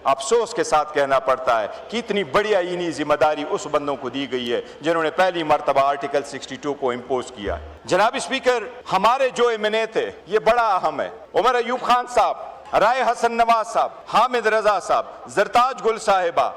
افسوس کے ساتھ کہنا پڑتا ہے کہ اتنی بڑی آئینی ذمہ داری اس بندوں کو دی گئی ہے جنہوں نے پہلی مرتبہ آرٹیکل 62 کو امپوز کیا ہے۔ جناب اسپیکر، ہمارے جو ایمنے تھے یہ بڑا اہم ہے۔ عمر ایوب خان صاحب، رائے حسن نواز صاحب، حامد رضا صاحب، زرتاج گل صاحبہ،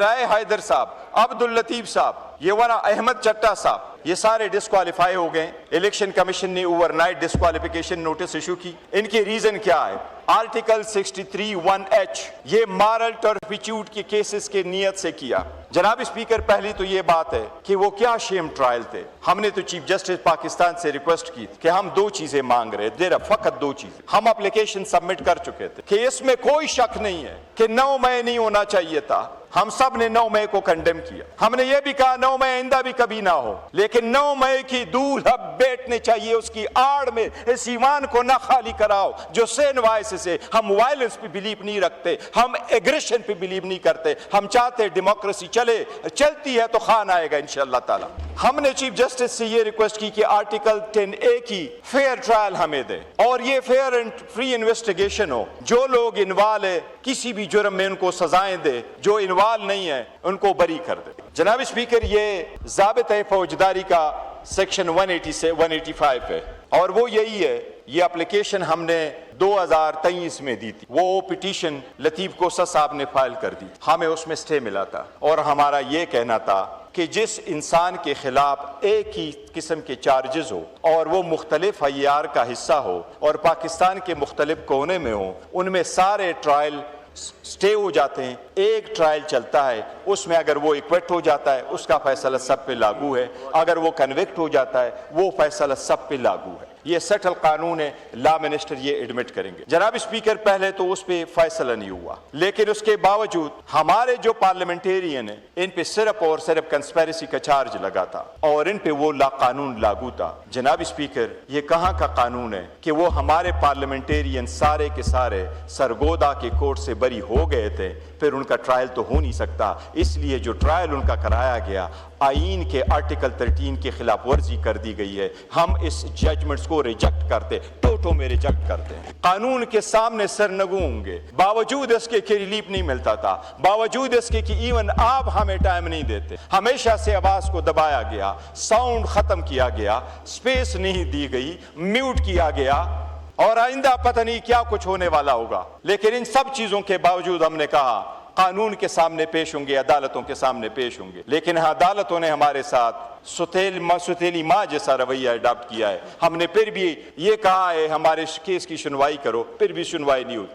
رائے حیدر صاحب، عبد اللطیف صاحب، یہ ورا احمد چٹا صاحب، یہ سارے ڈسکوالیفائی ہو گئے۔ الیکشن کمیشن نے overnight disqualification notice issue کی۔ ان کے ریزن کیا ہے؟ آرٹیکل 63(1)(h یہ مارل ٹرپیچیوڈ کے کیسز کے نیت سے کیا۔ جناب اسپیکر، پہلی تو یہ بات ہے کہ وہ کیا شیم ٹرائل تھے۔ ہم نے تو چیف جسٹس پاکستان سے ریکویسٹ کی کہ ہم دو چیزیں مانگ رہے تھے، فقط دو چیزیں۔ ہم اپلیکیشن سبمٹ کر چکے تھے کہ اس میں کوئی شک نہیں ہے کہ 9 مئی نہیں ہونا چاہیے تھا۔ ہم سب نے 9 مئی کو کنڈیم کیا۔ ہم نے یہ بھی کہا 9 مئی آئندہ بھی کبھی نہ ہو، لیکن 9 مئی کی دھول اب بیٹھنے چاہیے، اس کی آڑ میں اس ایوان کو نہ خالی کراؤ جو سین وائس سے۔ ہم وائلنس پہ بلیو نہیں رکھتے، ہم ایگریشن پہ بلیو نہیں کرتے۔ ہم چاہتے ڈیموکریسی چلتی ہے تو خان آئے گا انشاءاللہ تعالی۔ ہم نے چیف جسٹس سے یہ ریکویسٹ کی کہ آرٹیکل 10A کی فیئر ٹرائل ہمیں دے اور یہ فیئر اینڈ فری انویسٹیگیشن ہو۔ جو لوگ انوالو ہے کسی بھی جرم میں ان کو سزائیں دے، جو انوالو نہیں ہے ان کو بری کر دے۔ جناب اسپیکر، یہ ضابطۂ فوجداری کا سیکشن 185 ہے اور وہ یہی ہے۔ یہ اپلیکیشن ہم نے 2023 میں دی تھی، وہ پٹیشن لطیف کوسہ صاحب نے فائل کر دی، ہمیں اس میں سٹے ملا تھا اور ہمارا یہ کہنا تھا کہ جس انسان کے خلاف ایک ہی قسم کے چارجز ہو اور وہ مختلف عیار کا حصہ ہو اور پاکستان کے مختلف کونے میں ہوں، ان میں سارے ٹرائل سٹے ہو جاتے ہیں۔ ایک ٹرائل چلتا ہے، اس میں اگر وہ ایکویٹ ہو جاتا ہے اس کا فیصلہ سب پہ لاگو ہے، اگر وہ کنوکٹ ہو جاتا ہے وہ فیصلہ سب پہ لاگو ہے۔ یہ سیٹل قانون ہے، لا منسٹر یہ ایڈمٹ کریں گے۔ جناب اسپیکر، پہلے تو اس پہ فیصلہ نہیں ہوا، لیکن اس کے باوجود ہمارے جو پارلیمنٹیرین ہیں ان پہ صرف اور صرف کنسپیریسی کا چارج لگا تھا اور ان پہ وہ قانون لاگو تھا۔ جناب اسپیکر، یہ کہاں کا قانون ہے کہ وہ ہمارے پارلیمنٹیرین سارے کے سارے سرگودا کے کورٹ سے بری ہو گئے تھے، پھر ان کا ٹرائل تو ہو نہیں سکتا۔ اس لیے جو ٹرائل ان کا کرایا گیا آئین کے آرٹیکل 13 کی خلاف ورزی کر دی گئی ہے۔ ہم اس ججمنٹس کو ریجیکٹ کرتے، ٹوٹو میں ریجیکٹ کرتے ہیں۔ قانون کے سامنے سرنگوں ہوں گے، باوجود اس کے کہ ریلیف نہیں ملتا تھا، باوجود اس کے کہ ایون آپ ہمیں ٹائم نہیں دیتے، ہمیشہ سے آواز کو دبایا گیا، ساؤنڈ ختم کیا گیا، سپیس نہیں دی گئی، میوٹ کیا گیا اور آئندہ پتہ نہیں کیا کچھ ہونے والا ہوگا۔ لیکن ان سب چیزوں کے باوجود ہم نے کہا قانون کے سامنے پیش ہوں گے، عدالتوں کے سامنے پیش ہوں گے، لیکن عدالتوں نے ہمارے ساتھ ستیلی ماں جیسا رویہ اڈاپٹ کیا ہے۔ ہم نے پھر بھی یہ کہا ہے ہمارے کیس کی سنوائی کرو، پھر بھی سنوائی نہیں ہوتی۔